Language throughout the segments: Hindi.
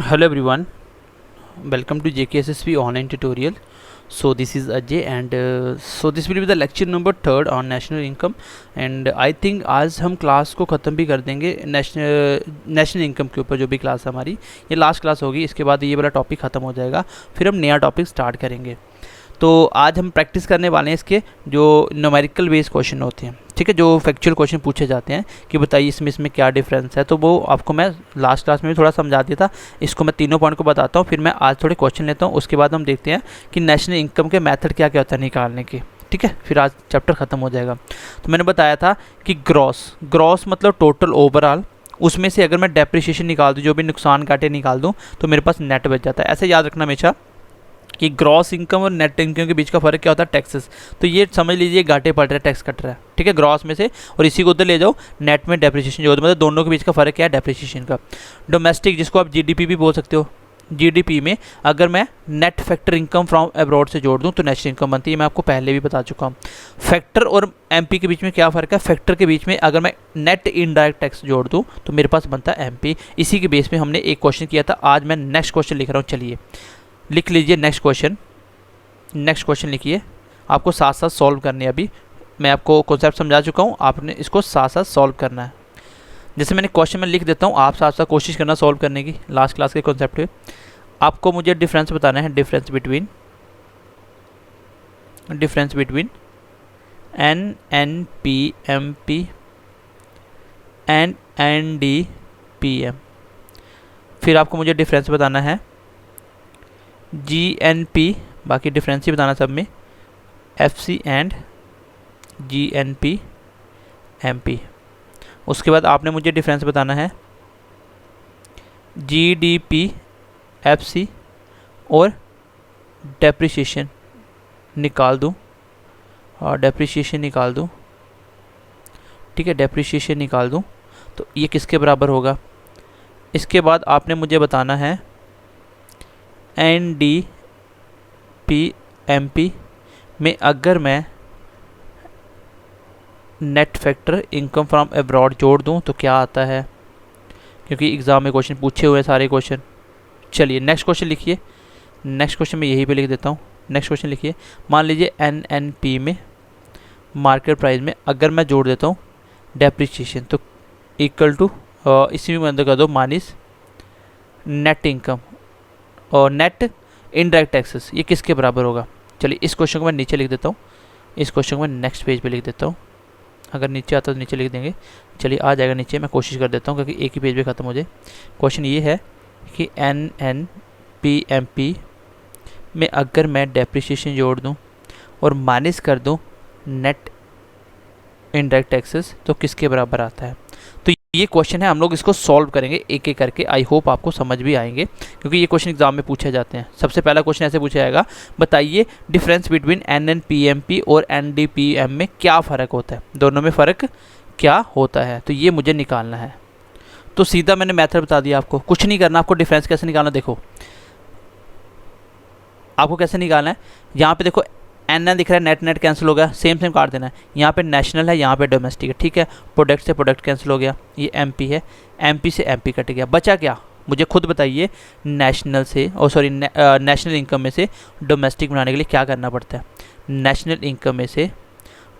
Hello everyone, welcome to JKSSP online tutorial. So this is Ajay and so this will be the lecture number 3rd on national income and I think आज हम क्लास को ख़त्म भी कर देंगे नेशनल इनकम के ऊपर। जो भी क्लास हमारी ये लास्ट क्लास होगी, इसके बाद ये वाला टॉपिक ख़त्म हो जाएगा, फिर हम नया टॉपिक स्टार्ट करेंगे। तो आज हम प्रैक्टिस करने वाले हैं इसके जो न्यूमेरिकल बेस्ड क्वेश्चन होते हैं, ठीक है, जो फैक्चुअल क्वेश्चन पूछे जाते हैं कि बताइए इसमें क्या डिफरेंस है। तो वो आपको मैं लास्ट क्लास में भी थोड़ा समझा दिया था, इसको मैं तीनों पॉइंट को बताता हूँ, फिर मैं आज थोड़े क्वेश्चन लेता हूँ, उसके बाद हम देखते हैं कि नेशनल इनकम के मेथड क्या क्या होता है निकालने के, ठीक है, फिर आज चैप्टर ख़त्म हो जाएगा। तो मैंने बताया था कि ग्रॉस मतलब टोटल ओवरऑल, उसमें से अगर मैं डेप्रिसिएशन निकाल दूँ, जो भी नुकसान घाटे निकाल दूँ, तो मेरे पास नेट बच जाता है। ऐसे याद रखना हमेशा कि ग्रॉस इनकम और नेट इनकम के बीच का फ़र्क क्या होता है, टैक्सेस। तो ये समझ लीजिए घाटे पड़ रहा है, टैक्स कट रहा है, ठीक है, ग्रॉस में से, और इसी को उधर ले जाओ नेट में डेप्रिसिएशन जो होता है, मतलब दोनों के बीच का फ़र्क क्या है, डेप्रिसिएशन का। डोमेस्टिक जिसको आप जीडीपी भी बोल सकते हो, जीडीपी में अगर मैं net factor income from abroad से जोड़ दूं तो नेशनल इनकम बनती है, मैं आपको पहले भी बता चुका हूं। फैक्टर और एमपी के बीच में क्या फ़र्क है, फैक्टर के बीच में अगर मैं नेट इनडायरेक्ट टैक्स जोड़ दूं तो मेरे पास बनता है एमपी। इसी के बेस में हमने एक क्वेश्चन किया था, आज मैं नेक्स्ट क्वेश्चन लिख रहा हूँ। चलिए लिख लीजिए नेक्स्ट क्वेश्चन लिखिए, आपको साथ साथ सॉल्व करने, अभी मैं आपको कॉन्सेप्ट समझा चुका हूँ, आपने इसको साथ साथ सॉल्व करना है। जैसे मैंने क्वेश्चन में लिख देता हूँ, आप साथ साथ कोशिश करना सॉल्व करने की। लास्ट क्लास के कॉन्सेप्ट पे आपको मुझे डिफरेंस बताना है, difference between N N P M P and N D P M. फिर आपको मुझे डिफरेंस बताना है जी एन पी, बाकी डिफरेंस ही बताना सब में, F C and G N P M P. उसके बाद आपने मुझे डिफरेंस बताना है G D P F C और डेप्रिसिएशन निकाल दूँ, और डेप्रिसिएशन निकाल दूँ, ठीक है, डेप्रिसिएशन निकाल दूँ तो ये किसके बराबर होगा। इसके बाद आपने मुझे बताना है N D P M P में अगर मैं net factor income from abroad जोड़ दूं तो क्या आता है, क्योंकि एग्ज़ाम में क्वेश्चन पूछे हुए हैं सारे क्वेश्चन। चलिए नेक्स्ट क्वेश्चन लिखिए, नेक्स्ट क्वेश्चन मैं यहीं पे लिख देता हूँ। नेक्स्ट क्वेश्चन लिखिए, मान लीजिए एन एन पी में मार्केट प्राइस में अगर मैं जोड़ देता हूँ डेप्रिसिएशन तो इक्वल टू, इसी में अंदर कर दो माइनस नेट इनकम और नेट इनडायरेक्ट टैक्सेस, ये किसके बराबर होगा। चलिए इस क्वेश्चन को मैं नीचे लिख देता हूँ, इस क्वेश्चन को मैं नेक्स्ट पेज पे लिख देता हूँ, अगर नीचे आता तो नीचे लिख देंगे। चलिए आ जाएगा नीचे, मैं कोशिश कर देता हूँ क्योंकि एक ही पेज पे ख़त्म हो जाए। क्वेश्चन ये है कि N N P M P में अगर मैं डेप्रिसिएशन जोड़ दूँ और माइनस कर दूँ नेट इनडायरेक्ट टैक्सेस तो किसके बराबर आता है। तो ये क्वेश्चन है, हम लोग इसको सॉल्व करेंगे एक एक करके, आई होप आपको समझ भी आएंगे क्योंकि ये क्वेश्चन एग्जाम में पूछे जाते हैं। सबसे पहला क्वेश्चन ऐसे पूछा जाएगा, बताइए difference between N N P M P और एन डी पी एम में क्या फ़र्क होता है, दोनों में फ़र्क क्या होता है, तो ये मुझे निकालना है। तो सीधा मैंने मेथड बता दिया, आपको कुछ नहीं करना, आपको डिफरेंस कैसे निकालना देखो, आपको कैसे निकालना है। यहाँ पे देखो एन एन दिख रहा है, नेट नेट कैंसिल हो गया, सेम काट देना है। यहाँ पे नेशनल है, यहाँ पे डोमेस्टिक है, ठीक है, प्रोडक्ट से प्रोडक्ट कैंसिल हो गया, ये एमपी है, एमपी से एमपी कट गया, बचा क्या, मुझे खुद बताइए। नेशनल से नेशनल इनकम में से डोमेस्टिक बनाने के लिए क्या करना पड़ता है, नेशनल इनकम में से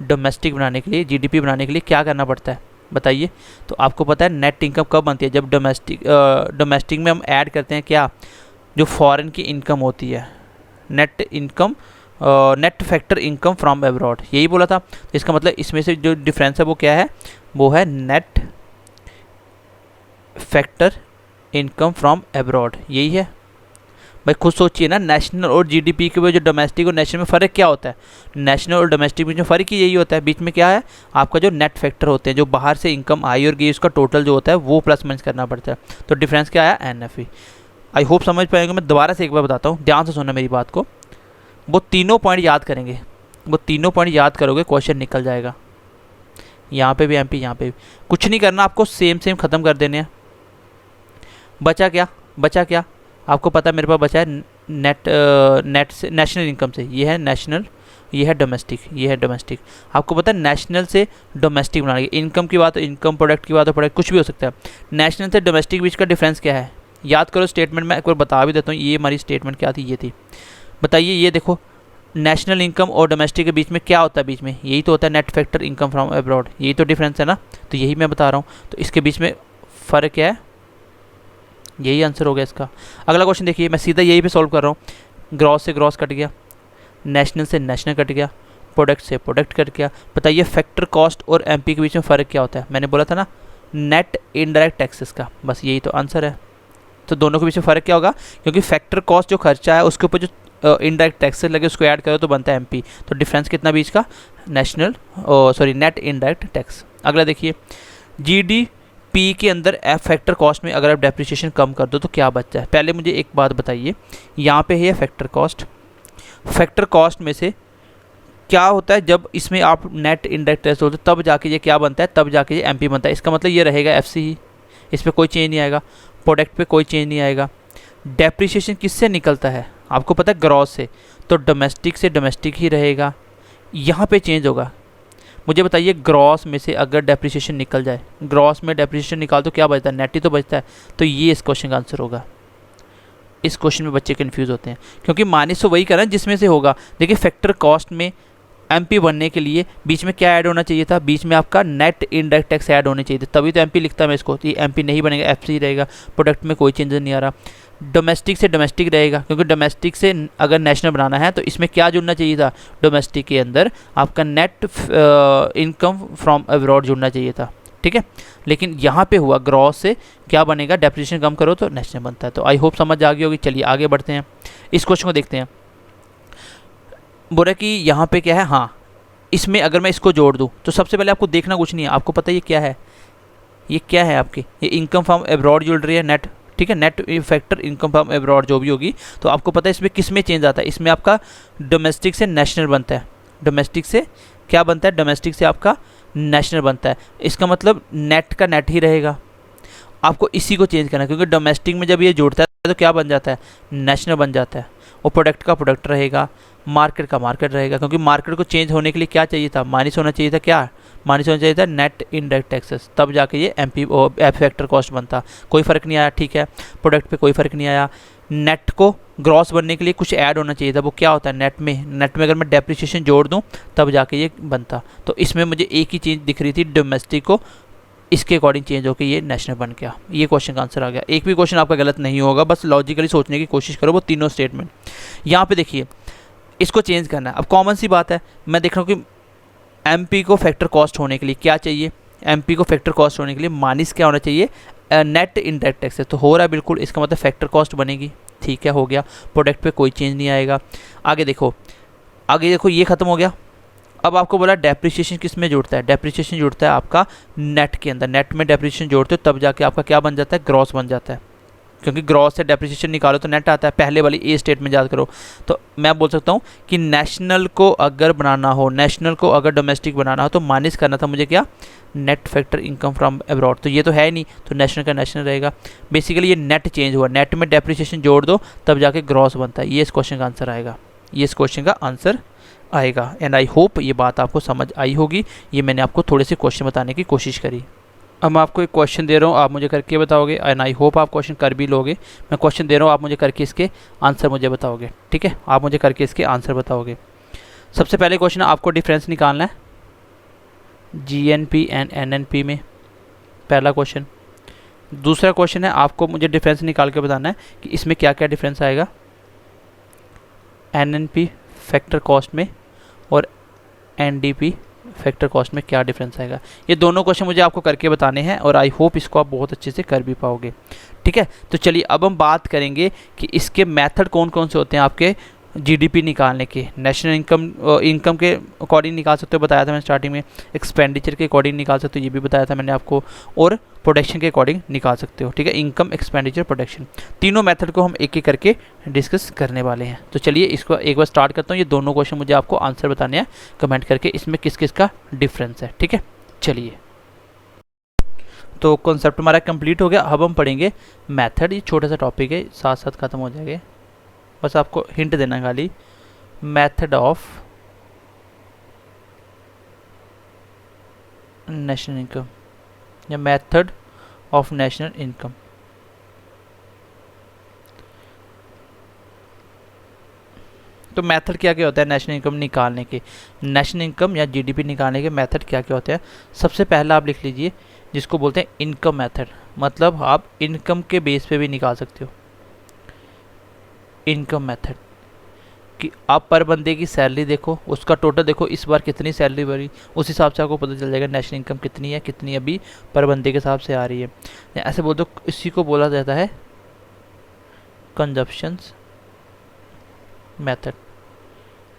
डोमेस्टिक बनाने के लिए, जीडीपी बनाने के लिए क्या करना पड़ता है बताइए। तो आपको पता है नेट इनकम कब बनती है, जब डोमेस्टिक में हम ऐड करते हैं क्या, जो फॉरेन की इनकम होती है, net income, net factor income from abroad, यही बोला था। तो इसका मतलब इसमें से जो डिफरेंस है वो क्या है, वो है net factor income from abroad, यही है। भाई खुद सोचिए ना, नेशनल और जीडीपी के बीच जो डोमेस्टिक और नेशनल में फ़र्क क्या होता है, नेशनल और डोमेस्टिक में जो फ़र्क ही यही होता है, बीच में क्या है आपका जो नेट फैक्टर होते हैं, जो बाहर से इनकम आई और गई उसका टोटल जो होता है वो प्लस माइनस करना पड़ता है। तो डिफरेंस क्या आया, N F E. I hope समझ पाएंगे, मैं दोबारा से एक बार बताता हूँ, ध्यान से सुनना मेरी बात को। वो तीनों पॉइंट याद करेंगे, वो तीनों पॉइंट याद करोगे क्वेश्चन निकल जाएगा। यहाँ पे भी एमपी, यहाँ पे भी कुछ नहीं करना, आपको सेम ख़त्म कर देने हैं। बचा क्या आपको पता है, मेरे पास बचा है नेट से नेशनल इनकम से, ये है नेशनल, ये है डोमेस्टिक, आपको पता है नेशनल से डोमेस्टिक बनाने की, इनकम की बात, इनकम, प्रोडक्ट की बात, प्रोडक्ट कुछ भी हो सकता है। नेशनल से डोमेस्टिक बीच का डिफरेंस क्या है, याद करो स्टेटमेंट, मैं एक बार बता भी देता हूँ ये हमारी स्टेटमेंट क्या थी, ये थी। बताइए ये देखो, नेशनल इनकम और डोमेस्टिक के बीच में क्या होता है, बीच में यही तो होता है net factor income from abroad, यही तो डिफरेंस है ना, तो यही मैं बता रहा हूँ। तो इसके बीच में फ़र्क क्या है, यही आंसर हो गया इसका। अगला क्वेश्चन देखिए, मैं सीधा यही पे सॉल्व कर रहा हूँ। ग्रॉस से ग्रॉस कट गया, नेशनल से नेशनल कट गया, प्रोडक्ट से प्रोडक्ट कट गया। बताइए फैक्टर कॉस्ट और एमपी के बीच में फ़र्क क्या होता है, मैंने बोला था ना नेट इनडायरेक्ट टैक्सेस का, बस यही तो आंसर है। तो दोनों के बीच में फ़र्क क्या होगा, क्योंकि फैक्टर कॉस्ट जो खर्चा है उसके ऊपर जो इनडायरेक्ट टैक्सेस लगे उसको ऐड करो तो बनता है एमपी। तो डिफरेंस कितना बीच का, national sorry net indirect tax. अगला देखिए, जीडीपी के अंदर फैक्टर कॉस्ट में अगर आप डेप्रिसिएशन कम कर दो तो क्या बचता है। पहले मुझे एक बात बताइए, यहाँ पे है फैक्टर कॉस्ट, फैक्टर कॉस्ट में से क्या होता है जब इसमें आप नेट इनडायरेक्ट टैक्स होते तब जाके ये क्या बनता है, तब जाके ये एमपी बनता है। इसका मतलब ये रहेगा एफसी ही, इस पर कोई चेंज नहीं आएगा, प्रोडक्ट पे कोई चेंज नहीं आएगा। डेप्रिसिएशन किससे निकलता है, आपको पता है ग्रॉस से, तो डोमेस्टिक से डोमेस्टिक ही रहेगा, यहाँ पे चेंज होगा। मुझे बताइए ग्रॉस में से अगर डेप्रिसिएशन निकल जाए, ग्रॉस में डेप्रिसिएशन निकाल तो क्या बचता है, नेट ही तो बचता है। तो ये इस क्वेश्चन का आंसर होगा। इस क्वेश्चन में बच्चे कंफ्यूज होते हैं क्योंकि माइनस तो वही करना जिसमें से होगा। देखिए फैक्टर कॉस्ट में एमपी बनने के लिए बीच में क्या ऐड होना चाहिए था, बीच में आपका नेट इनडायरेक्ट टैक्स ऐड होने चाहिए थे, तभी तो एमपी लिखता मैं इसको। तो ये एमपी नहीं बनेगा, एफसी रहेगा, प्रोडक्ट में कोई चेंज नहीं आ रहा। डोमेस्टिक से डोमेस्टिक रहेगा, क्योंकि डोमेस्टिक से अगर नेशनल बनाना है तो इसमें क्या जुड़ना चाहिए था, डोमेस्टिक के अंदर आपका नेट इनकम फ्रॉम अब्रॉड जुड़ना चाहिए था, ठीक है। लेकिन यहाँ पे हुआ ग्रॉस से क्या बनेगा, डेप्रिसिएशन कम करो तो नेशनल बनता है। तो आई होप समझ आ गई होगी। चलिए आगे बढ़ते हैं, इस क्वेश्चन को देखते हैं। बोला कि यहाँ पे क्या है, हाँ इसमें अगर मैं इसको जोड़ दूँ तो सबसे पहले आपको देखना कुछ नहीं है, आपको पता है ये क्या है, ये क्या है आपकी, ये इनकम फ्रॉम अब्रॉड जुड़ रही है नेट, ठीक है, net factor income from abroad जो भी होगी। तो आपको पता है इसमें किस में चेंज आता है, इसमें आपका डोमेस्टिक से नेशनल बनता है, डोमेस्टिक से क्या बनता है, डोमेस्टिक से आपका नेशनल बनता है। इसका मतलब नेट का नेट ही रहेगा, आपको इसी को चेंज करना है, क्योंकि डोमेस्टिक में जब ये जुड़ता है तो क्या बन जाता है, नेशनल बन जाता है। और प्रोडक्ट का प्रोडक्ट रहेगा, मार्केट का मार्केट रहेगा, क्योंकि मार्केट को चेंज होने के लिए क्या चाहिए था, माइनस होना चाहिए था, क्या माइनस होना चाहिए था, नेट इनडायरेक्ट टैक्सेस, तब जाके ये एमपी एफ फैक्टर कॉस्ट बनता। कोई फ़र्क नहीं आया, ठीक है, प्रोडक्ट पे कोई फ़र्क नहीं आया। नेट को ग्रॉस बनने के लिए कुछ ऐड होना चाहिए था, वो क्या होता है, नेट में अगर मैं डेप्रिसिएशन जोड़ दूँ तब जाके ये बनता। तो इसमें मुझे एक ही चीज़ दिख रही थी, डोमेस्टिक को इसके अकॉर्डिंग चेंज होकर ये नेशनल बन गया। ये क्वेश्चन का आंसर आ गया। एक भी क्वेश्चन आपका गलत नहीं होगा, बस लॉजिकली सोचने की कोशिश करो वो तीनों स्टेटमेंट। यहाँ पे देखिए इसको चेंज करना है, अब कॉमन सी बात है, मैं देख रहा हूँ कि एमपी को फैक्टर कॉस्ट होने के लिए क्या चाहिए, एमपी को फैक्टर कॉस्ट होने के लिए माइनस क्या होना चाहिए, नेट इनडायरेक्ट टैक्स है, तो हो रहा है बिल्कुल, इसका मतलब फैक्टर कॉस्ट बनेगी, ठीक है, हो गया। प्रोडक्ट पे कोई चेंज नहीं आएगा। आगे देखो, आगे देखो ये खत्म हो गया। अब आपको बोला डेप्रिसिएशन किस में जुड़ता है, डेप्रिसिएशन जुड़ता है आपका नेट के अंदर, नेट में डेप्रिसिएशन जोड़ते हो तब जाके आपका क्या बन जाता है, ग्रॉस बन जाता है, क्योंकि ग्रॉस से डेप्रिसिएशन निकालो तो नेट आता है। पहले वाली ए स्टेट में याद करो। तो मैं बोल सकता हूँ कि नेशनल को अगर बनाना हो, नेशनल को अगर डोमेस्टिक बनाना हो तो माइनस करना था मुझे क्या, net factor income from abroad, तो ये तो है नहीं, तो नेशनल का नेशनल रहेगा। बेसिकली ये नेट चेंज हुआ, नेट में डेप्रिसिएशन जोड़ दो तब जाके ग्रॉस बनता है। ये इस क्वेश्चन का आंसर आएगा, ये इस क्वेश्चन का आंसर आएगा। एंड आई होप ये बात आपको समझ आई होगी। ये मैंने आपको थोड़े से क्वेश्चन बताने की कोशिश करी। अब मैं आपको एक क्वेश्चन दे रहा हूँ, आप मुझे करके बताओगे, एंड आई होप आप क्वेश्चन कर भी लोगे। मैं क्वेश्चन दे रहा हूँ, आप मुझे करके इसके आंसर मुझे बताओगे, ठीक है, आप मुझे करके इसके आंसर बताओगे। सबसे पहले क्वेश्चन आपको डिफरेंस निकालना है जीएनपी एंड एनएनपी में, पहला क्वेश्चन। दूसरा क्वेश्चन है आपको मुझे डिफरेंस निकाल के बताना है कि इसमें क्या क्या डिफरेंस आएगा एनएनपी फैक्टर कॉस्ट में और एनडीपी फैक्टर कॉस्ट में क्या डिफरेंस आएगा। ये दोनों क्वेश्चन मुझे आपको करके बताने हैं और आई होप इसको आप बहुत अच्छे से कर भी पाओगे, ठीक है। तो चलिए अब हम बात करेंगे कि इसके मेथड कौन कौन से होते हैं आपके जीडीपी निकालने के। नेशनल इनकम के अकॉर्डिंग निकाल सकते हो, बताया था मैंने स्टार्टिंग में। एक्सपेंडिचर के अकॉर्डिंग निकाल सकते हो, ये भी बताया था मैंने आपको। और प्रोडक्शन के अकॉर्डिंग निकाल सकते हो, ठीक है। इनकम, एक्सपेंडिचर, प्रोडक्शन, तीनों मेथड को हम एक एक करके डिस्कस करने वाले हैं। तो चलिए इसको एक बार स्टार्ट करता हूँ। ये दोनों क्वेश्चन मुझे आपको आंसर बताने हैं कमेंट करके, इसमें किस किस का डिफरेंस है, ठीक है। चलिए, तो कॉन्सेप्ट हमारा कंप्लीट हो गया। अब हम पढ़ेंगे मैथड। ये छोटा सा टॉपिक है, साथ साथ ख़त्म हो जाएगा, बस आपको हिंट देना खाली। मेथड ऑफ नेशनल इनकम या मेथड ऑफ नेशनल इनकम। तो मेथड क्या क्या होता है नेशनल इनकम निकालने के, नेशनल इनकम या जीडीपी निकालने के मेथड क्या क्या होते हैं। सबसे पहला आप लिख लीजिए जिसको बोलते हैं इनकम मेथड, मतलब आप इनकम के बेस पे भी निकाल सकते हो। इनकम मेथड कि आप पर बंदे की सैलरी देखो, उसका टोटल देखो इस बार कितनी सैलरी भरी, उस हिसाब से आपको पता चल जाएगा नेशनल इनकम कितनी है, कितनी अभी पर बंदे के हिसाब से आ रही है। ऐसे बोल दो, इसी को बोला जाता है कंजप्शंस मेथड,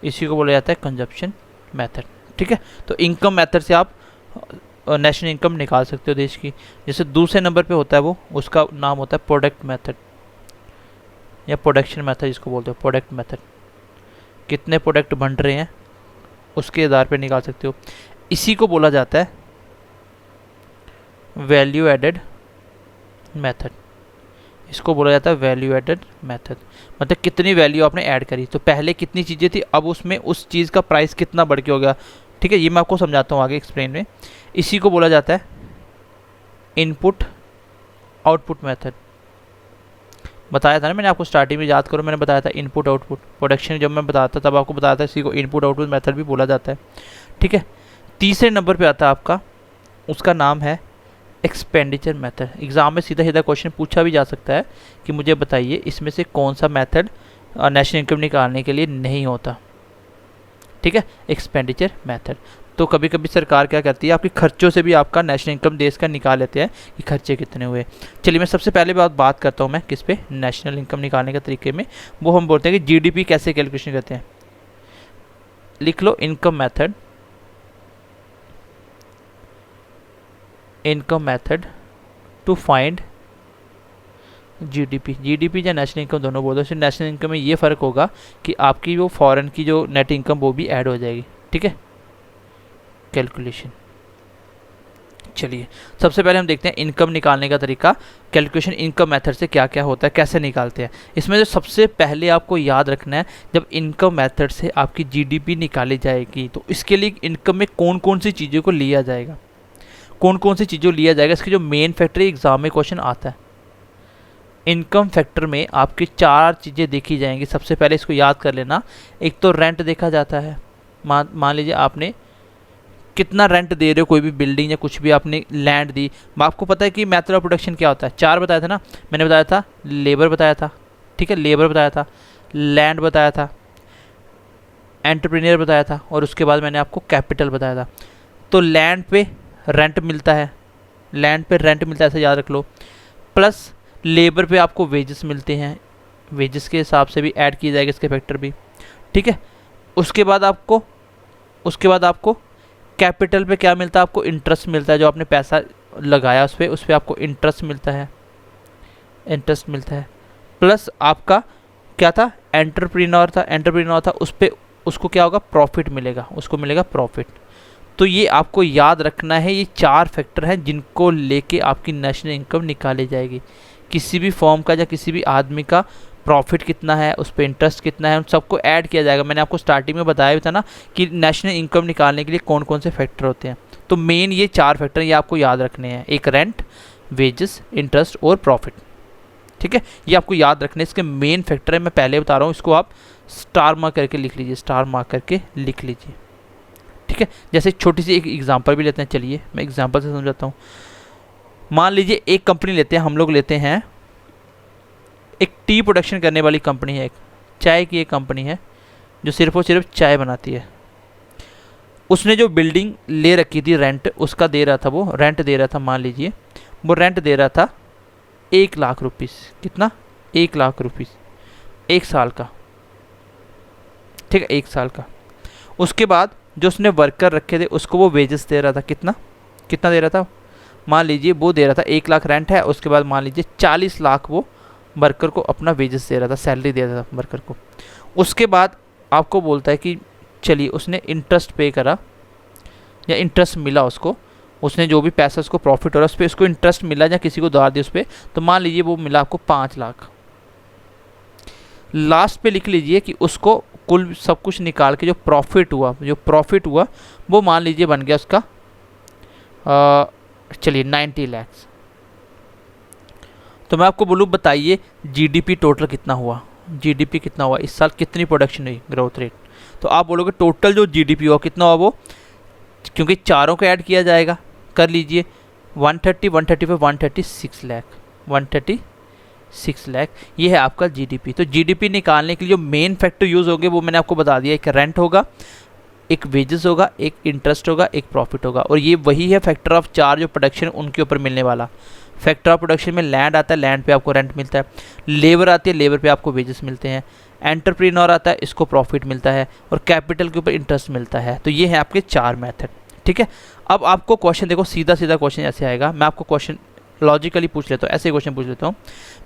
इसी को बोला जाता है कंजप्शन मेथड। ठीक है, तो इनकम मेथड से आप नेशनल इनकम निकाल सकते हो देश की। जैसे दूसरे नंबर पे होता है वो, उसका नाम होता है प्रोडक्ट मेथड या प्रोडक्शन मेथड, जिसको बोलते हो प्रोडक्ट मेथड। कितने प्रोडक्ट बन रहे हैं उसके आधार पे निकाल सकते हो। इसी को बोला जाता है वैल्यू एडेड मेथड, इसको बोला जाता है वैल्यू एडेड मेथड, मतलब कितनी वैल्यू आपने ऐड करी। तो पहले कितनी चीज़ें थी, अब उसमें उस चीज़ का प्राइस कितना बढ़ के हो गया। ठीक है, ये मैं आपको समझाता हूँ आगे एक्सप्लेन में। इसी को बोला जाता है इनपुट आउटपुट मेथड। बताया था ना मैंने आपको स्टार्टिंग में, याद करो मैंने बताया था इनपुट आउटपुट प्रोडक्शन जब मैं बताता तब आपको बताया था इसी को इनपुट आउटपुट मेथड भी बोला जाता है। ठीक है, तीसरे नंबर पे आता है आपका, उसका नाम है एक्सपेंडिचर मेथड। एग्जाम में सीधा सीधा क्वेश्चन पूछा भी जा सकता है कि मुझे बताइए इसमें से कौन सा मेथड नेशनल इनकम निकालने के लिए नहीं होता। ठीक है, एक्सपेंडिचर मेथड। तो कभी कभी सरकार क्या करती है, आपके खर्चों से भी आपका नेशनल इनकम देश का निकाल लेते हैं कि खर्चे कितने हुए। चलिए मैं सबसे पहले बात करता हूँ मैं किस पे, नेशनल इनकम निकालने के तरीके में। वो हम बोलते हैं कि जीडीपी कैसे कैलकुलेशन करते हैं। लिख लो income method, income method to find GDP. GDP या नेशनल इनकम दोनों बोल दो। सिर्फ नेशनल इनकम में ये फ़र्क होगा कि आपकी वो फॉरेन की जो नेट इनकम वो भी ऐड हो जाएगी। ठीक है, कैलकुलेशन। चलिए सबसे पहले हम देखते हैं इनकम निकालने का तरीका। कैलकुलेशन इनकम मेथड से क्या क्या होता है, कैसे निकालते हैं। इसमें जो सबसे पहले आपको याद रखना है, जब इनकम मेथड से आपकी जीडीपी निकाली जाएगी तो इसके लिए इनकम में कौन कौन सी चीज़ों को लिया जाएगा, कौन कौन सी चीज़ों लिया जाएगा, इसके जो मेन फैक्टर एग्जाम में क्वेश्चन आता है। इनकम फैक्टर में आपकी 4 चीज़ें देखी जाएंगी। सबसे पहले इसको याद कर लेना। एक तो रेंट देखा जाता है। मान लीजिए आपने कितना रेंट दे रहे हो, कोई भी बिल्डिंग या कुछ भी आपने लैंड दी। आपको पता है कि मेथड ऑफ प्रोडक्शन क्या होता है, 4 बताया था ना मैंने, बताया था लेबर बताया था। ठीक है, लेबर बताया था, लैंड बताया था, एंटरप्रेन्योर बताया था, और उसके बाद मैंने आपको कैपिटल बताया था। तो लैंड पे रेंट मिलता है, लैंड पे रेंट मिलता है ऐसा याद रख लो। प्लस लेबर पे आपको वेजेस मिलते हैं, वेजेस के हिसाब से भी ऐड किया जाएगा इसके फैक्टर भी। ठीक है, उसके बाद आपको कैपिटल पे क्या मिलता है, आपको इंटरेस्ट मिलता है। जो आपने पैसा लगाया उस पर आपको इंटरेस्ट मिलता है, इंटरेस्ट मिलता है। प्लस आपका क्या था, एंटरप्रेन्योर था, उस पर उसको क्या होगा, प्रॉफिट मिलेगा, उसको मिलेगा प्रॉफिट। तो ये आपको याद रखना है, ये 4 फैक्टर हैं जिनको लेके आपकी नेशनल इनकम निकाली जाएगी। किसी भी फॉर्म का या किसी भी आदमी का प्रॉफिट कितना है, उस पर इंटरेस्ट कितना है, उन सबको ऐड किया जाएगा। मैंने आपको स्टार्टिंग में बताया भी था ना कि नेशनल इनकम निकालने के लिए कौन कौन से फैक्टर होते हैं। तो मेन ये 4 फैक्टर ये आपको याद रखने हैं, एक रेंट, वेजेस, इंटरेस्ट और प्रॉफिट। ठीक है, ये आपको याद रखने इसके मेन फैक्टर है। मैं पहले बता रहा हूँ, इसको आप स्टार मार्क करके लिख लीजिए, स्टार मार्क करके लिख लीजिए। ठीक है, जैसे छोटी सी एक एग्जांपल भी लेते हैं। चलिए मैं एग्जांपल से समझाता हूँ। मान लीजिए एक कंपनी लेते हैं, हम लोग लेते हैं एक टी प्रोडक्शन करने वाली कंपनी है, एक चाय की एक कंपनी है जो सिर्फ और सिर्फ चाय बनाती है। उसने जो बिल्डिंग ले रखी थी रेंट, उसका दे रहा था, वो रेंट दे रहा था, मान लीजिए वो रेंट दे रहा था 1 लाख रुपीस। कितना, 1 लाख रुपीस, 1 साल का। ठीक है, 1 साल का। उसके बाद जो उसने वर्कर रखे थे उसको वो वेजेस दे रहा था, कितना कितना दे रहा था, मान लीजिए वो दे रहा था 1 लाख रेंट है, उसके बाद मान लीजिए 40 लाख वो वर्कर को अपना वेजेस दे रहा था, सैलरी दे रहा था वर्कर को। उसके बाद आपको बोलता है कि चलिए उसने इंटरेस्ट पे करा या इंटरेस्ट मिला उसको, उसने जो भी पैसा उसको प्रॉफिट हो रहा है उस पर उसको इंटरेस्ट मिला या किसी को उधार दिया उस पर, तो मान लीजिए वो मिला आपको 5 लाख। लास्ट पे लिख लीजिए कि उसको कुल सब कुछ निकाल के जो प्रॉफिट हुआ वो मान लीजिए बन गया उसका चलिए 90 लाख। तो मैं आपको बोलूँ बताइए जीडीपी टोटल कितना हुआ, जीडीपी कितना हुआ, इस साल कितनी प्रोडक्शन हुई, ग्रोथ रेट। तो आप बोलोगे टोटल जो जीडीपी हुआ कितना हुआ वो, क्योंकि चारों को ऐड किया जाएगा, कर लीजिए 130, 135, 136 लाख, 136 लाख, ये है आपका जीडीपी। तो जीडीपी निकालने के लिए जो मेन फैक्टर यूज़ होंगे वो मैंने आपको बता दिया, एक रेंट होगा, एक वेजेस होगा, एक इंटरेस्ट होगा, एक प्रॉफिट होगा। और ये वही है फैक्टर ऑफ 4 जो प्रोडक्शन उनके ऊपर मिलने वाला। फैक्टर ऑफ प्रोडक्शन में लैंड आता है, लैंड पे आपको रेंट मिलता है, लेबर आती है, लेबर पे आपको वेजेस मिलते हैं, एंटरप्रेन्योर आता है, इसको प्रॉफिट मिलता है, और कैपिटल के ऊपर इंटरेस्ट मिलता है। तो ये है आपके 4 मेथड, ठीक है। अब आपको क्वेश्चन देखो, सीधा सीधा क्वेश्चन ऐसे आएगा, मैं आपको क्वेश्चन लॉजिकली पूछ लेता हूँ, ऐसे क्वेश्चन पूछ लेता हूँ।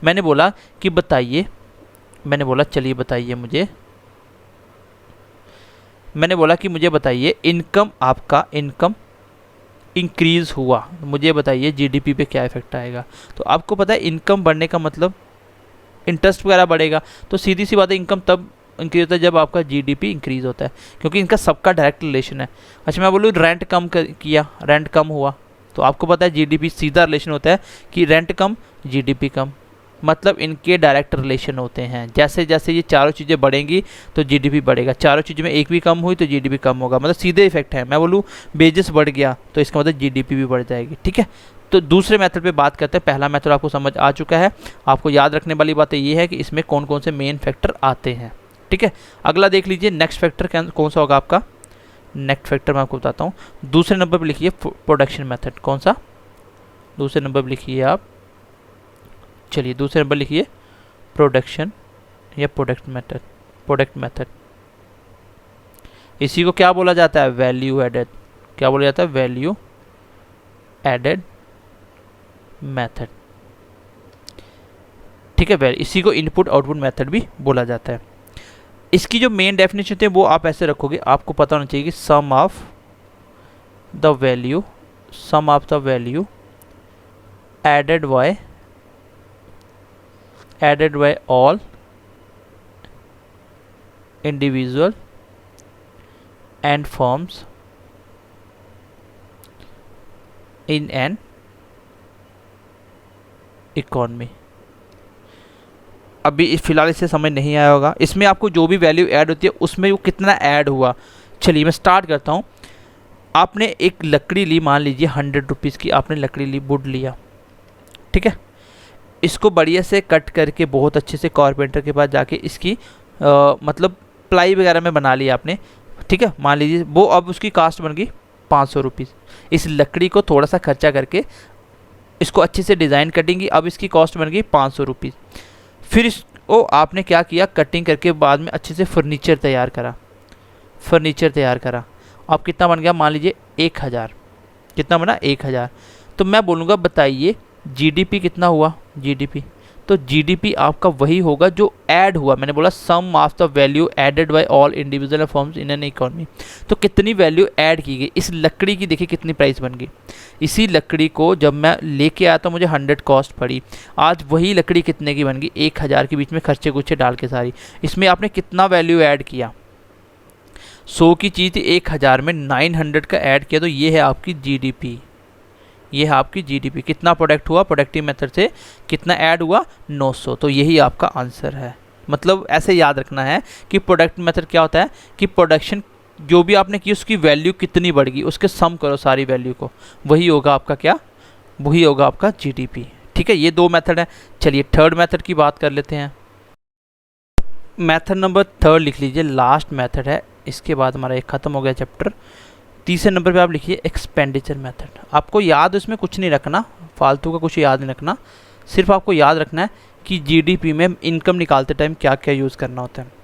मैंने बोला कि बताइए, मैंने बोला चलिए बताइए मुझे, मैंने बोला कि मुझे बताइए इनकम, आपका इनकम इंक्रीज़ हुआ, मुझे बताइए जीडीपी पे क्या इफेक्ट आएगा। तो आपको पता है इनकम बढ़ने का मतलब इंटरेस्ट वगैरह बढ़ेगा, तो सीधी सी बात है इनकम तब इंक्रीज होता है जब आपका जीडीपी इंक्रीज होता है, क्योंकि इनका सबका डायरेक्ट रिलेशन है। अच्छा मैं बोलूँ रेंट कम किया, रेंट कम हुआ, तो आपको पता है जीडीपी सीधा रिलेशन होता है कि रेंट कम जीडीपी कम, मतलब इनके डायरेक्ट रिलेशन होते हैं। जैसे जैसे ये चारों चीज़ें बढ़ेंगी तो जीडीपी बढ़ेगा, चारों चीज़ों में एक भी कम हुई तो जीडीपी कम होगा, मतलब सीधे इफेक्ट है। मैं बोलूँ वेजेस बढ़ गया तो इसका मतलब जीडीपी भी बढ़ जाएगी, ठीक है। तो दूसरे मेथड पे बात करते हैं। पहला मेथड आपको समझ आ चुका है, आपको याद रखने वाली बातें ये है कि इसमें कौन कौन से मेन फैक्टर आते हैं, ठीक है। अगला देख लीजिए, नेक्स्ट फैक्टर कौन सा होगा आपका। नेक्स्ट फैक्टर मैं आपको बताता हूँ। दूसरे नंबर पर लिखिए प्रोडक्शन मेथड, कौन सा, दूसरे नंबर पर लिखिए आप, चलिए दूसरे नंबर लिखिए प्रोडक्शन या प्रोडक्ट मेथड, प्रोडक्ट मेथड। इसी को क्या बोला जाता है, वैल्यू एडेड, क्या बोला जाता है, वैल्यू एडेड मेथड, ठीक है। इसी को इनपुट आउटपुट मेथड भी बोला जाता है। इसकी जो मेन डेफिनेशन है वो आप ऐसे रखोगे, आपको पता होना चाहिए कि sum of the value, sum of the value added by all individual and firms in an economy. अभी फिलहाल इससे समझ नहीं आया होगा, इसमें आपको जो भी वैल्यू ऐड होती है उसमें वो कितना ऐड हुआ। चलिए मैं स्टार्ट करता हूँ। आपने एक लकड़ी ली, मान लीजिए 100 रुपीज़ की आपने लकड़ी ली, वुड लिया, ठीक है। इसको बढ़िया से कट करके बहुत अच्छे से कारपेंटर के पास जाके इसकी मतलब प्लाई वगैरह में बना लिया आपने, ठीक है। मान लीजिए वो अब उसकी कास्ट बन गई 500 रुपीज़। इस लकड़ी को थोड़ा सा खर्चा करके इसको अच्छे से डिज़ाइन कटेंगी, अब इसकी कॉस्ट बन गई 500 रुपीज़। फिर इसको आपने क्या किया, कटिंग करके बाद में अच्छे से फर्नीचर तैयार करा, फर्नीचर तैयार करा। अब कितना बन गया, मान लीजिए 1000, कितना बना 1000। तो मैं बोलूँगा बताइए जीडीपी कितना हुआ, जीडीपी, तो जीडीपी आपका वही होगा जो ऐड हुआ। मैंने बोला sum of the value added by all individual firms in an economy. तो कितनी वैल्यू ऐड की गई, इस लकड़ी की देखिए कितनी प्राइस बन गई। इसी लकड़ी को जब मैं लेके आया तो मुझे 100 कॉस्ट पड़ी, आज वही लकड़ी कितने की बन गई, 1000 के बीच में खर्चे गुच्छे डाल के सारी। इसमें आपने कितना वैल्यू ऐड किया, 100 की चीज़ थी 1000 में 900 का ऐड किया, तो ये है आपकी जीडीपी, ये है आपकी जीडीपी। कितना प्रोडक्ट हुआ, प्रोडक्टिव मेथड से कितना ऐड हुआ, 900। तो यही आपका आंसर है। मतलब ऐसे याद रखना है कि प्रोडक्ट मेथड क्या होता है कि प्रोडक्शन जो भी आपने की उसकी वैल्यू कितनी बढ़ गई उसके सम करो सारी वैल्यू को, वही होगा आपका क्या, वही होगा आपका जीडीपी, ठीक है। ये 2 मेथड है। चलिए थर्ड मेथड की बात कर लेते हैं। मेथड नंबर 3 लिख लीजिए, लास्ट मेथड है, इसके बाद हमारा एक ख़त्म हो गया चैप्टर। तीसरे नंबर पे आप लिखिए एक्सपेंडिचर मेथड। आपको याद इसमें कुछ नहीं रखना, फालतू का कुछ याद नहीं रखना, सिर्फ आपको याद रखना है कि जीडीपी में इनकम निकालते टाइम क्या क्या यूज़ करना होता है।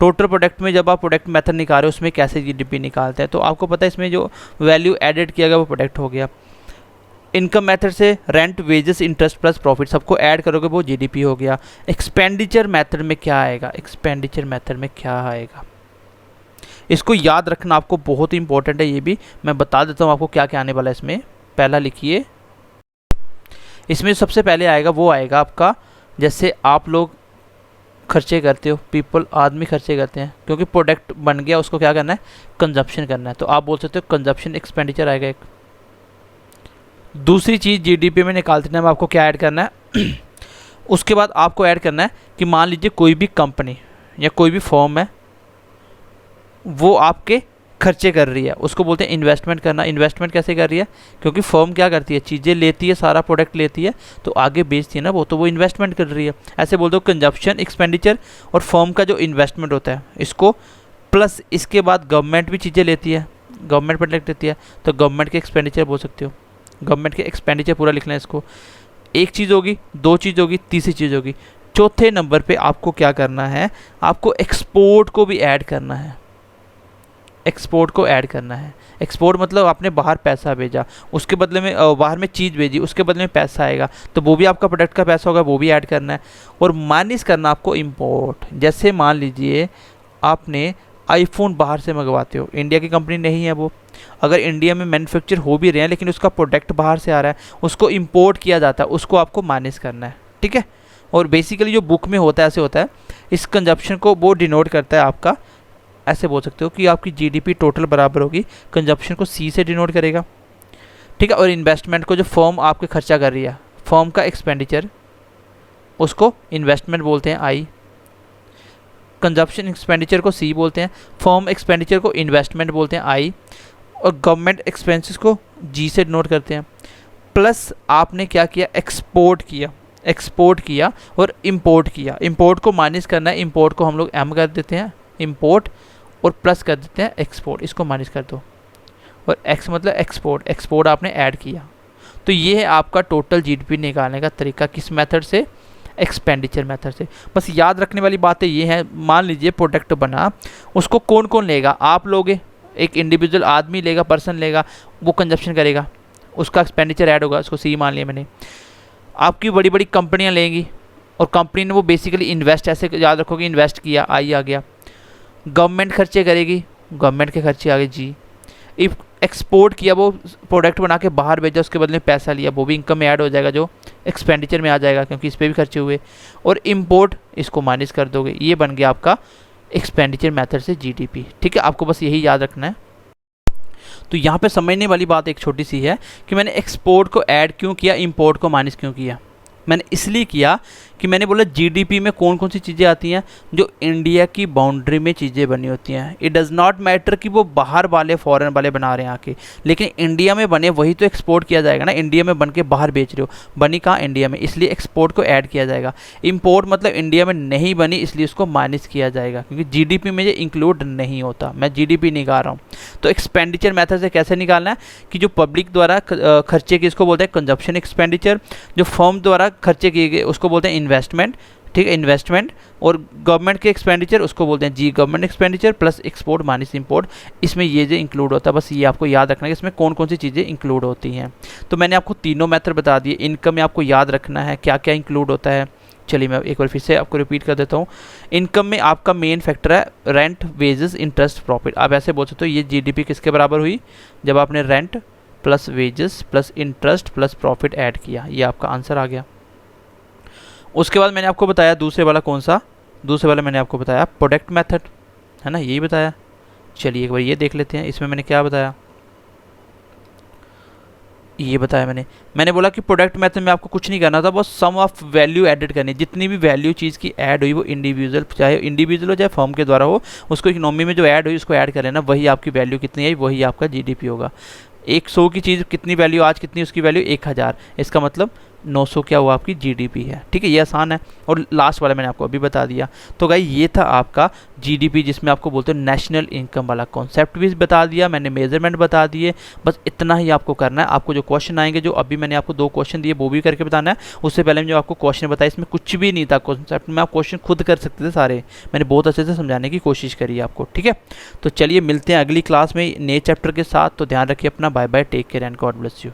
टोटल प्रोडक्ट में जब आप प्रोडक्ट मेथड निकाल रहे हो उसमें कैसे जीडीपी निकालते हैं, तो आपको पता है इसमें जो वैल्यू एडेड किया गया वो प्रोडक्ट हो गया। इनकम मेथड से rent, wages, interest plus profit सबको ऐड करोगे वो जीडीपी हो गया। एक्सपेंडिचर मेथड में क्या आएगा, एक्सपेंडिचर मेथड में क्या आएगा, इसको याद रखना आपको, बहुत ही इंपॉर्टेंट है ये भी। मैं बता देता हूँ आपको क्या क्या आने वाला है इसमें। पहला लिखिए, इसमें सबसे पहले आएगा वो आएगा आपका, जैसे आप लोग खर्चे करते हो, पीपल आदमी खर्चे करते हैं, क्योंकि प्रोडक्ट बन गया उसको क्या करना है, कंजप्शन करना है, तो आप बोल सकते हो कंजप्शन एक्सपेंडिचर आएगा एक। दूसरी चीज़ जीडीपी में निकालते टाइम आपको क्या ऐड करना है उसके बाद आपको ऐड करना है कि मान लीजिए कोई भी कंपनी या कोई भी फर्म है, वो आपके खर्चे कर रही है, उसको बोलते हैं इन्वेस्टमेंट करना। इन्वेस्टमेंट कैसे कर रही है? क्योंकि फर्म क्या करती है, चीज़ें लेती है, सारा प्रोडक्ट लेती है तो आगे बेचती है ना वो, तो वो इन्वेस्टमेंट कर रही है। ऐसे बोल दो कंजप्शन एक्सपेंडिचर और फर्म का जो इन्वेस्टमेंट होता है इसको, प्लस इसके बाद गवर्नमेंट भी चीज़ें लेती है, गवर्नमेंट प्रोडक्ट लेती है, तो गवर्नमेंट के एक्सपेंडिचर बोल सकते हो। गवर्नमेंट के एक्सपेंडिचर पूरा लिखना है इसको। एक चीज़ होगी, दो चीज़ होगी, तीसरी चीज़ होगी। चौथे नंबर पे आपको क्या करना है, आपको एक्सपोर्ट को भी ऐड करना है। एक्सपोर्ट को ऐड करना है। एक्सपोर्ट मतलब आपने बाहर पैसा भेजा, उसके बदले में बाहर में चीज़ भेजी, उसके बदले में पैसा आएगा, तो वो भी आपका प्रोडक्ट का पैसा होगा, वो भी ऐड करना है। और माइनस करना आपको इंपोर्ट। जैसे मान लीजिए आपने आईफोन बाहर से मंगवाते हो, इंडिया की कंपनी नहीं है वो, अगर इंडिया में मैन्युफैक्चर हो भी रहे हैं लेकिन उसका प्रोडक्ट बाहर से आ रहा है, उसको इंपोर्ट किया जाता है, उसको आपको माइनस करना है, ठीक है। और बेसिकली जो बुक में होता है ऐसे होता है, इस कंजप्शन को वो डिनोट करता है आपका, ऐसे बोल सकते हो कि आपकी जीडीपी टोटल बराबर होगी, कंजप्शन को सी से डिनोट करेगा, ठीक है। और इन्वेस्टमेंट को जो फर्म आपके खर्चा कर रही है, फर्म का एक्सपेंडिचर, उसको इन्वेस्टमेंट बोलते हैं आई। कंजप्शन एक्सपेंडिचर को सी बोलते हैं, फर्म एक्सपेंडिचर को इन्वेस्टमेंट बोलते हैं आई, और गवर्नमेंट एक्सपेंसेस को जी से डिनोट करते हैं। प्लस आपने क्या किया, एक्सपोर्ट किया और इंपोर्ट किया। इंपोर्ट को माइनस करना है, इंपोर्ट को हम लोग एम कर देते हैं इंपोर्ट, और प्लस कर देते हैं एक्सपोर्ट, इसको माइनस कर दो। और एक्स मतलब एक्सपोर्ट, एक्सपोर्ट आपने ऐड किया। तो ये है आपका टोटल जीडीपी निकालने का तरीका, किस मेथड से, एक्सपेंडिचर मेथड से। बस याद रखने वाली बातें ये हैं, मान लीजिए प्रोडक्ट बना, उसको कौन कौन लेगा, आप लोगे, एक इंडिविजुअल आदमी लेगा, पर्सन लेगा, वो कंजप्शन करेगा, उसका एक्सपेंडिचर ऐड होगा, उसको सी मान लिया मैंने। आपकी बड़ी बड़ी कंपनियां लेंगी और कंपनी ने वो बेसिकली इन्वेस्ट, ऐसे याद रखोगे इन्वेस्ट किया, आई आ गया। गवर्नमेंट खर्चे करेगी, गवर्नमेंट के खर्चे आ गए जी। इफ एक्सपोर्ट किया, वो प्रोडक्ट बना के बाहर भेजा, उसके बदले में पैसा लिया, वो भी इनकम में ऐड हो जाएगा, जो एक्सपेंडिचर में आ जाएगा क्योंकि इस पर भी खर्चे हुए। और इंपोर्ट, इसको माइनस कर दोगे, ये बन गया आपका एक्सपेंडिचर मेथड से जीडीपी, ठीक है। आपको बस यही याद रखना है। तो यहाँ पे समझने वाली बात एक छोटी सी है कि मैंने एक्सपोर्ट को ऐड क्यों किया, इंपोर्ट को माइनस क्यों किया। मैंने इसलिए किया कि मैंने बोला जीडीपी में कौन कौन सी चीज़ें आती हैं, जो इंडिया की बाउंड्री में चीज़ें बनी होती हैं। इट डज़ नॉट मैटर कि वो बाहर वाले फॉरेन वाले बना रहे हैं आके, लेकिन इंडिया में बने वही तो एक्सपोर्ट किया जाएगा ना। इंडिया में बन के बाहर बेच रहे हो, बनी कहाँ, इंडिया में, इसलिए एक्सपोर्ट को ऐड किया जाएगा। इंपोर्ट मतलब इंडिया में नहीं बनी, इसलिए उसको माइनस किया जाएगा, क्योंकि जीडीपी में ये इंक्लूड नहीं होता। मैं जीडीपी निकाल रहा हूँ। तो एक्सपेंडिचर मेथड से कैसे निकालना है कि जो पब्लिक द्वारा खर्चे की, इसको बोलते हैं कंजप्शन एक्सपेंडिचर। जो फर्म द्वारा खर्चे किए गए उसको बोलते हैं इन्वेस्टमेंट, ठीक है, इन्वेस्टमेंट। और गवर्नमेंट के एक्सपेंडिचर उसको बोलते हैं G government expenditure, plus export minus import. इसमें ये जो इंक्लूड होता है, बस ये आपको याद रखना है कि इसमें कौन कौन सी चीज़ें इंक्लूड होती हैं। तो मैंने आपको तीनों मेथड बता दिए। इनकम में आपको याद रखना है क्या क्या इंक्लूड होता है। चलिए मैं एक बार फिर से आपको रिपीट कर देता हूँ। इनकम में आपका मेन फैक्टर है रेंट, वेजेस, इंटरेस्ट, प्रॉफिट। आप ऐसे बोल सकते हो ये जीडीपी किसके बराबर हुई, जब आपने rent plus wages plus interest plus profit add किया, ये आपका आंसर आ गया। उसके बाद मैंने आपको बताया दूसरे वाला कौन सा, दूसरे वाला मैंने आपको बताया प्रोडक्ट मेथड, है ना, यही बताया। चलिए एक बार ये देख लेते हैं, इसमें मैंने क्या बताया, ये बताया मैंने बोला कि प्रोडक्ट मेथड में आपको कुछ नहीं करना था, बस सम ऑफ वैल्यू एडेड करनी। जितनी भी वैल्यू चीज़ की ऐड हुई वो इंडिविजुअल, चाहे इंडिविजुअल हो चाहे फर्म के द्वारा हो, उसको इकोनॉमी में जो ऐड हुई उसको ऐड कर लेना, वही आपकी वैल्यू कितनी आई, वही आपका जीडीपी होगा। 100 की चीज़ कितनी वैल्यू, आज कितनी उसकी वैल्यू 1000, इसका मतलब 900 क्या हुआ आपकी जीडीपी है, ठीक है। ये आसान है। और लास्ट वाला मैंने आपको अभी बता दिया। तो गाइस ये था आपका जीडीपी, जिसमें आपको बोलते हैं नेशनल इनकम वाला कॉन्सेप्ट भी बता दिया मैंने, मेजरमेंट बता दिए। बस इतना ही आपको करना है। आपको जो क्वेश्चन आएंगे, जो अभी मैंने आपको 2 क्वेश्चन दिए, वो भी करके बताना है। उससे पहले मैं जो आपको क्वेश्चन बताया, इसमें कुछ भी नहीं था कॉन्सेप्ट में, आप क्वेश्चन खुद कर सकते थे सारे। मैंने बहुत अच्छे से समझाने की कोशिश करी आपको, ठीक है। तो चलिए मिलते हैं अगली क्लास में नए चैप्टर के साथ। तो ध्यान रखिए अपना, bye bye, take care and God bless you.